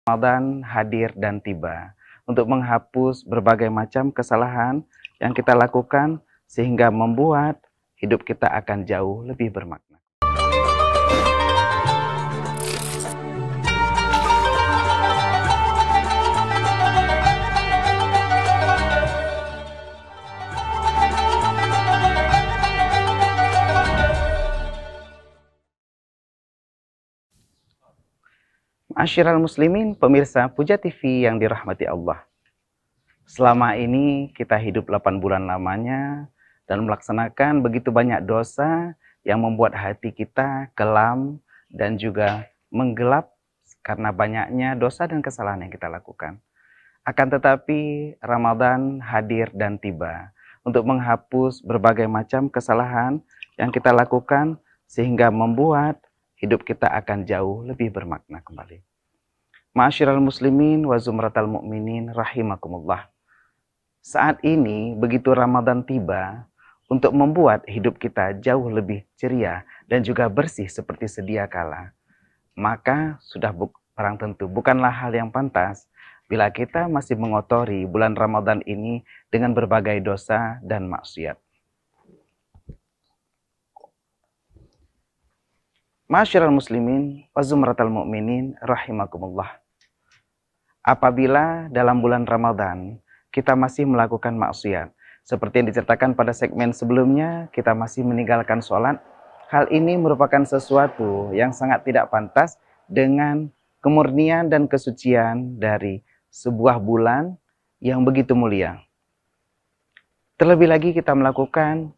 Ramadan hadir dan tiba untuk menghapus berbagai macam kesalahan yang kita lakukan sehingga membuat hidup kita akan jauh lebih bermakna. Ma'asyiral muslimin, pemirsa Puja TV yang dirahmati Allah. Selama ini kita hidup 8 bulan lamanya dan melaksanakan begitu banyak dosa yang membuat hati kita kelam dan juga menggelap karena banyaknya dosa dan kesalahan yang kita lakukan. Akan tetapi Ramadan hadir dan tiba untuk menghapus berbagai macam kesalahan yang kita lakukan sehingga membuat hidup kita akan jauh lebih bermakna kembali. Ma'asyiral muslimin wa zumratal mu'minin rahimakumullah. Saat ini begitu Ramadan tiba untuk membuat hidup kita jauh lebih ceria dan juga bersih seperti sedia kala. Maka sudah barang tentu bukanlah hal yang pantas bila kita masih mengotori bulan Ramadan ini dengan berbagai dosa dan maksiat. Ma'asyiral muslimin wa zumratal mu'minin rahimakumullah. Apabila dalam bulan Ramadan kita masih melakukan maksiat, seperti yang diceritakan pada segmen sebelumnya, kita masih meninggalkan sholat, hal ini merupakan sesuatu yang sangat tidak pantas dengan kemurnian dan kesucian dari sebuah bulan yang begitu mulia. Terlebih lagi kita melakukan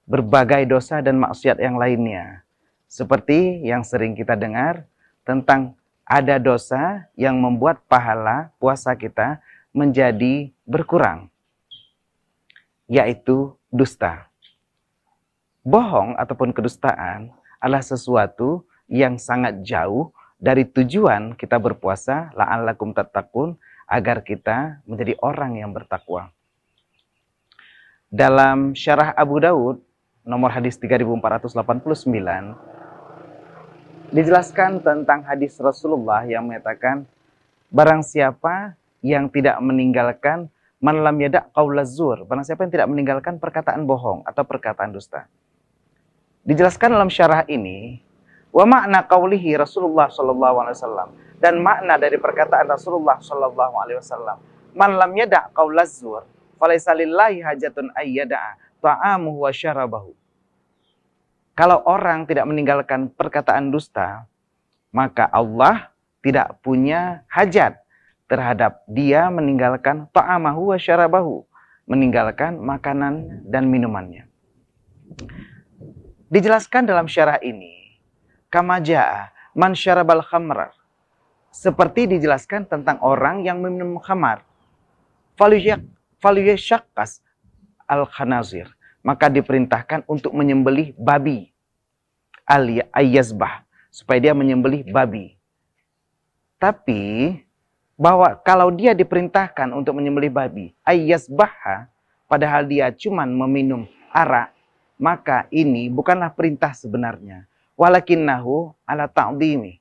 berbagai dosa dan maksiat yang lainnya, seperti yang sering kita dengar tentang ada dosa yang membuat pahala puasa kita menjadi berkurang, yaitu dusta. Bohong ataupun kedustaan adalah sesuatu yang sangat jauh dari tujuan kita berpuasa, la'allakum tattaqun, agar kita menjadi orang yang bertakwa. Dalam syarah Abu Daud, nomor hadis 3489, dijelaskan tentang hadis Rasulullah yang menyatakan, barang siapa yang tidak meninggalkan man lam yada' qaulaz zur, barang siapa yang tidak meninggalkan perkataan bohong atau perkataan dusta. Dijelaskan dalam syarah ini, wa makna qaulihi Rasulullah sallallahu alaihi wasallam, dan makna dari perkataan Rasulullah sallallahu alaihi wasallam, man lam yada' qaulaz zur, falaisa lillahi hajatun ayyada'a ta'amuhu wa syarabahu. Kalau orang tidak meninggalkan perkataan dusta, maka Allah tidak punya hajat terhadap dia meninggalkan ta'amahu wa syarabahu, meninggalkan makanan dan minumannya. Dijelaskan dalam syarah ini, kama jaa man syarabal khamrar, seperti dijelaskan tentang orang yang meminum khamar, faliyashaqas al-khanazir, maka diperintahkan untuk menyembelih babi, al-ayyazbah, supaya dia menyembelih babi. Tapi bahwa kalau dia diperintahkan untuk menyembelih babi, ayyazbah, padahal dia cuman meminum arak, maka ini bukanlah perintah sebenarnya. Walakinnahu ala ta'dhimi.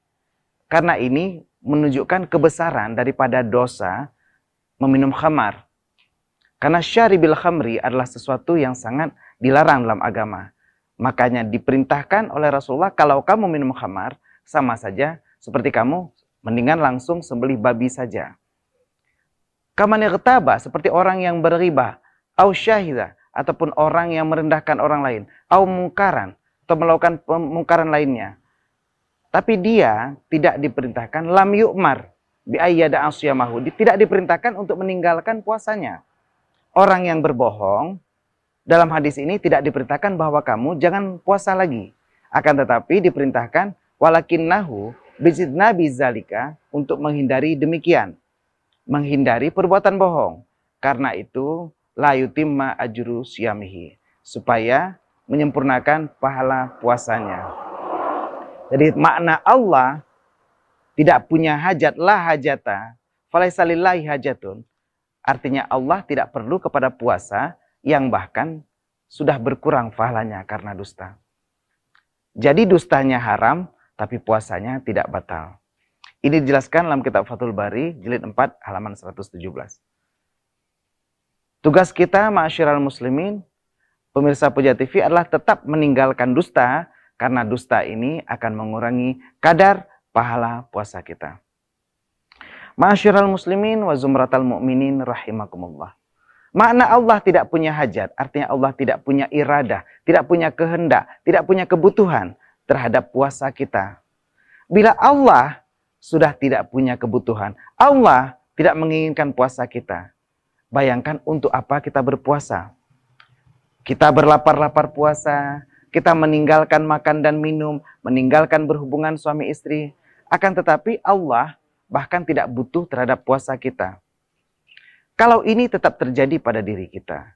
Karena ini menunjukkan kebesaran daripada dosa meminum khamar. Karena syaribil khamri adalah sesuatu yang sangat dilarang dalam agama. Makanya diperintahkan oleh Rasulullah, kalau kamu minum khamar, sama saja seperti kamu mendingan langsung sembelih babi saja. Kaman ightaba, seperti orang yang berriba, au syahida, ataupun orang yang merendahkan orang lain, au mungkaran, atau melakukan pemungkaran lainnya. Tapi dia tidak diperintahkan, lam yu'mar bi ayyada asyamahu, tidak diperintahkan untuk meninggalkan puasanya. Orang yang berbohong, dalam hadis ini tidak diperintahkan bahwa kamu jangan puasa lagi. Akan tetapi diperintahkan walakinnahu bizidna bizalika, untuk menghindari demikian. Menghindari perbuatan bohong. Karena itu la yutimma ajru siyamihi, supaya menyempurnakan pahala puasanya. Jadi makna Allah tidak punya hajat, la hajata, falaisa lillahi hajatun. Artinya Allah tidak perlu kepada puasa yang bahkan sudah berkurang pahalanya karena dusta. Jadi dustanya haram, tapi puasanya tidak batal. Ini dijelaskan dalam kitab Fathul Bari, jilid 4, halaman 117. Tugas kita, ma'asyiral muslimin, pemirsa Puja TV, adalah tetap meninggalkan dusta, karena dusta ini akan mengurangi kadar pahala puasa kita. Ma'asyiral muslimin wa zumratal mu'minin rahimakumullah. Makna Allah tidak punya hajat, artinya Allah tidak punya iradah, tidak punya kehendak, tidak punya kebutuhan terhadap puasa kita. Bila Allah sudah tidak punya kebutuhan, Allah tidak menginginkan puasa kita. Bayangkan untuk apa kita berpuasa. Kita berlapar-lapar puasa, kita meninggalkan makan dan minum, meninggalkan berhubungan suami istri. Akan tetapi Allah bahkan tidak butuh terhadap puasa kita. Kalau ini tetap terjadi pada diri kita,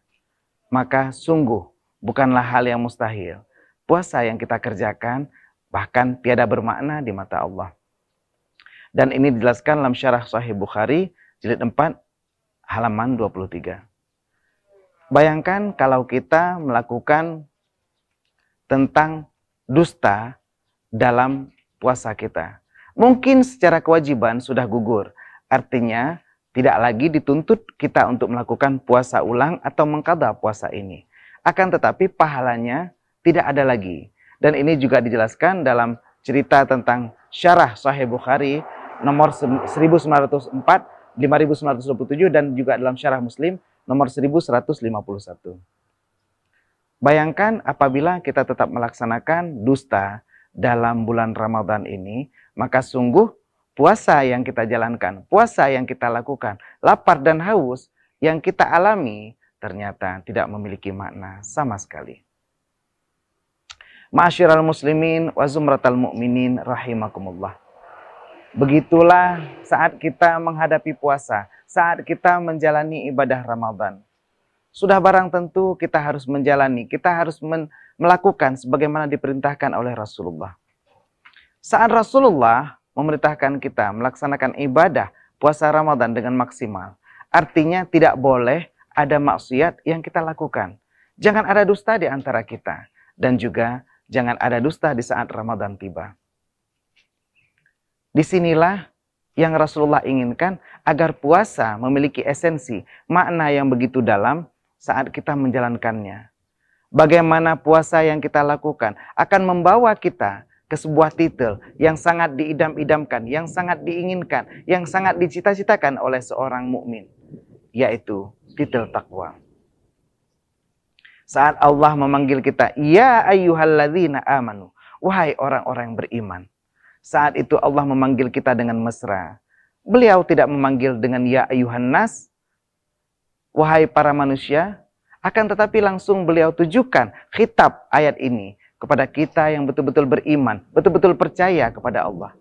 maka sungguh bukanlah hal yang mustahil. Puasa yang kita kerjakan bahkan tiada bermakna di mata Allah. Dan ini dijelaskan dalam syarah Sahih Bukhari, jilid 4, halaman 23. Bayangkan kalau kita melakukan tentang dusta dalam puasa kita. Mungkin secara kewajiban sudah gugur. Artinya tidak lagi dituntut kita untuk melakukan puasa ulang atau mengqadha puasa ini. Akan tetapi pahalanya tidak ada lagi. Dan ini juga dijelaskan dalam cerita tentang syarah Sahih Bukhari nomor 1904, 5927, dan juga dalam syarah Muslim nomor 1151. Bayangkan apabila kita tetap melaksanakan dusta dalam bulan Ramadan ini, maka sungguh puasa yang kita jalankan, puasa yang kita lakukan, lapar dan haus yang kita alami ternyata tidak memiliki makna sama sekali. Ma'asyiral muslimin wa zumratal mu'minin rahimakumullah. Begitulah saat kita menghadapi puasa, saat kita menjalani ibadah Ramadan. Sudah barang tentu kita harus menjalani, kita harus melakukan sebagaimana diperintahkan oleh Rasulullah. Saat Rasulullah memerintahkan kita melaksanakan ibadah puasa Ramadan dengan maksimal, artinya tidak boleh ada maksiat yang kita lakukan. Jangan ada dusta di antara kita, dan juga jangan ada dusta di saat Ramadan tiba. Disinilah yang Rasulullah inginkan, agar puasa memiliki esensi, makna yang begitu dalam saat kita menjalankannya. Bagaimana puasa yang kita lakukan akan membawa kita ke sebuah titel yang sangat diidam-idamkan, yang sangat diinginkan, yang sangat dicita-citakan oleh seorang mukmin, yaitu titel takwa. Saat Allah memanggil kita, ya ayyuhalladzina amanu, wahai orang-orang yang beriman. Saat itu Allah memanggil kita dengan mesra. Beliau tidak memanggil dengan ya ayyuhan nas, wahai para manusia, akan tetapi langsung beliau tujukan khitab ayat ini kepada kita yang betul-betul beriman, betul-betul percaya kepada Allah.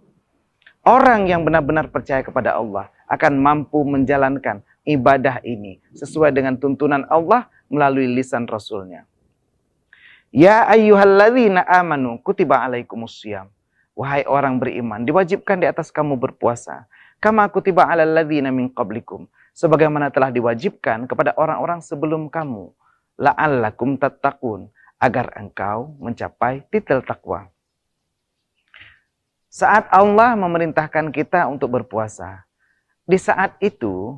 Orang yang benar-benar percaya kepada Allah akan mampu menjalankan ibadah ini sesuai dengan tuntunan Allah melalui lisan Rasulnya. Ya ayyuhalladzina amanu kutiba alaikumussyam. Wahai orang beriman, diwajibkan di atas kamu berpuasa. Kama kutiba alal ladzina min qablikum. Sebagaimana telah diwajibkan kepada orang-orang sebelum kamu. La'allakum tattaqun. Agar engkau mencapai titel takwa. Saat Allah memerintahkan kita untuk berpuasa, di saat itu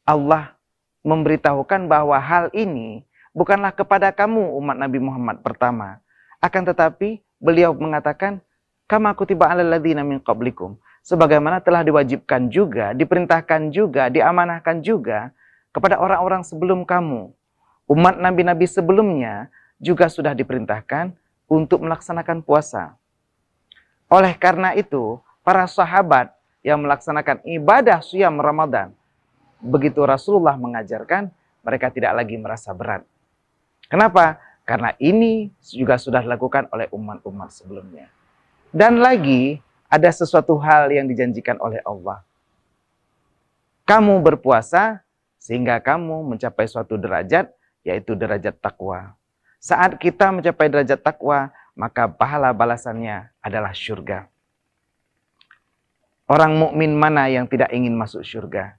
Allah memberitahukan bahwa hal ini bukanlah kepada kamu umat Nabi Muhammad pertama. Akan tetapi beliau mengatakan, kama kutiba alal ladzina min qablikum. Sebagaimana telah diwajibkan juga, diperintahkan juga, diamanahkan juga kepada orang-orang sebelum kamu. Umat nabi-nabi sebelumnya juga sudah diperintahkan untuk melaksanakan puasa. Oleh karena itu, para sahabat yang melaksanakan ibadah siyam Ramadan, begitu Rasulullah mengajarkan, mereka tidak lagi merasa berat. Kenapa? Karena ini juga sudah dilakukan oleh umat-umat sebelumnya. Dan lagi, ada sesuatu hal yang dijanjikan oleh Allah. Kamu berpuasa sehingga kamu mencapai suatu derajat, yaitu derajat takwa. Saat kita mencapai derajat takwa, maka pahala balasannya adalah syurga. Orang mukmin mana yang tidak ingin masuk syurga?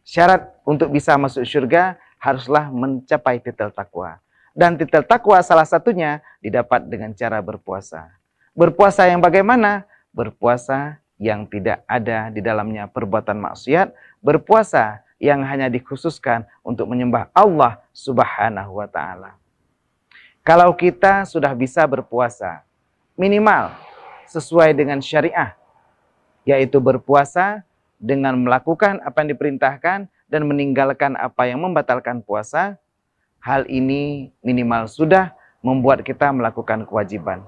Syarat untuk bisa masuk syurga haruslah mencapai titel takwa. Dan titel takwa salah satunya didapat dengan cara berpuasa. Berpuasa yang bagaimana? Berpuasa yang tidak ada di dalamnya perbuatan maksiat, berpuasa yang hanya dikhususkan untuk menyembah Allah Subhanahu wa Ta'ala. Kalau kita sudah bisa berpuasa, minimal sesuai dengan syariah, yaitu berpuasa dengan melakukan apa yang diperintahkan dan meninggalkan apa yang membatalkan puasa, hal ini minimal sudah membuat kita melakukan kewajiban.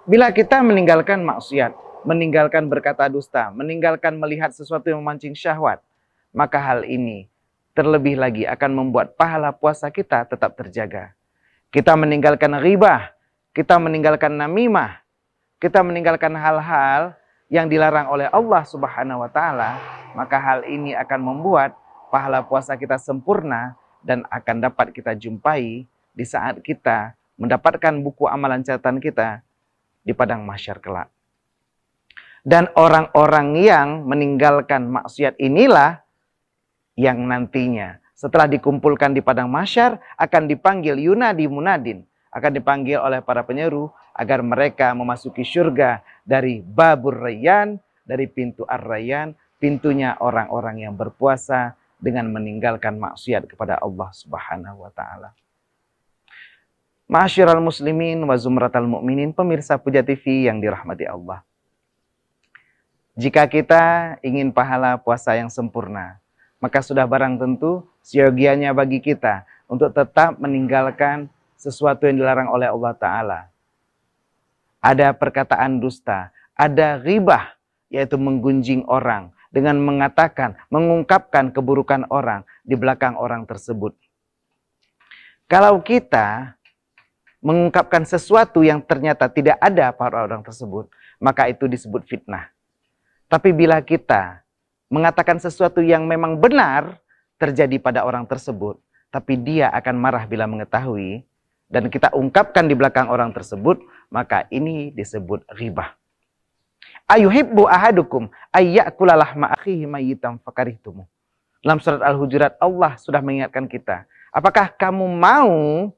Bila kita meninggalkan maksiat, meninggalkan berkata dusta, meninggalkan melihat sesuatu yang memancing syahwat, maka hal ini terlebih lagi akan membuat pahala puasa kita tetap terjaga. Kita meninggalkan ghibah, kita meninggalkan namimah, kita meninggalkan hal-hal yang dilarang oleh Allah Subhanahu wa Ta'ala, maka hal ini akan membuat pahala puasa kita sempurna dan akan dapat kita jumpai di saat kita mendapatkan buku amalan catatan kita di padang mahsyar kelak. Dan orang-orang yang meninggalkan maksiat inilah yang nantinya setelah dikumpulkan di padang mahsyar akan dipanggil yunadi munadin, akan dipanggil oleh para penyeru agar mereka memasuki syurga dari babur rayyan, dari pintu ar-rayyan, pintunya orang-orang yang berpuasa dengan meninggalkan maksiat kepada Allah Subhanahu wa Ta'ala. Ma'asyiral muslimin wa zumratal mu'minin, pemirsa Puja TV yang dirahmati Allah. Jika kita ingin pahala puasa yang sempurna, maka sudah barang tentu siogianya bagi kita untuk tetap meninggalkan sesuatu yang dilarang oleh Allah Ta'ala. Ada perkataan dusta, ada ghibah, yaitu menggunjing orang dengan mengatakan, mengungkapkan keburukan orang di belakang orang tersebut. Kalau kita mengungkapkan sesuatu yang ternyata tidak ada pada orang tersebut, maka itu disebut fitnah. Tapi bila kita mengatakan sesuatu yang memang benar terjadi pada orang tersebut, tapi dia akan marah bila mengetahui, dan kita ungkapkan di belakang orang tersebut, maka ini disebut ghibah. Ayuhibbu ahadukum ayyakula lahma akhihi mayyitan fakarihtumu. Dalam surat Al-Hujurat Allah sudah mengingatkan kita, apakah kamu mau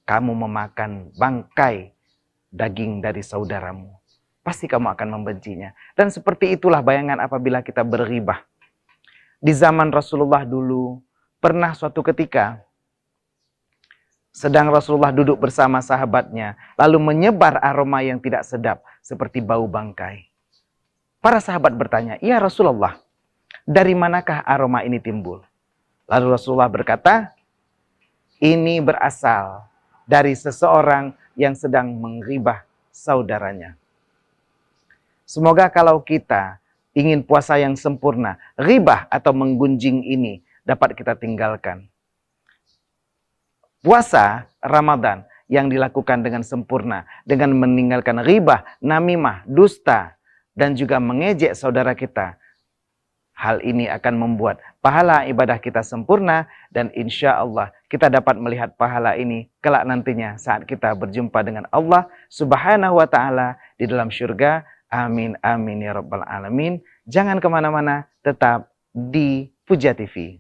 memakan bangkai daging dari saudaramu? Pasti kamu akan membencinya. Dan seperti itulah bayangan apabila kita berghibah. Di zaman Rasulullah dulu, pernah suatu ketika, sedang Rasulullah duduk bersama sahabatnya, lalu menyebar aroma yang tidak sedap, seperti bau bangkai. Para sahabat bertanya, "Ya Rasulullah, dari manakah aroma ini timbul?" Lalu Rasulullah berkata, "Ini berasal dari seseorang yang sedang menghibah saudaranya." Semoga kalau kita ingin puasa yang sempurna, ghibah atau menggunjing ini dapat kita tinggalkan. Puasa Ramadan yang dilakukan dengan sempurna, dengan meninggalkan ghibah, namimah, dusta, dan juga mengejek saudara kita. Hal ini akan membuat pahala ibadah kita sempurna, dan insya Allah kita dapat melihat pahala ini kelak nantinya saat kita berjumpa dengan Allah Subhanahu wa Ta'ala di dalam syurga. Amin, amin ya rabbal alamin. Jangan kemana-mana, tetap di Puja TV.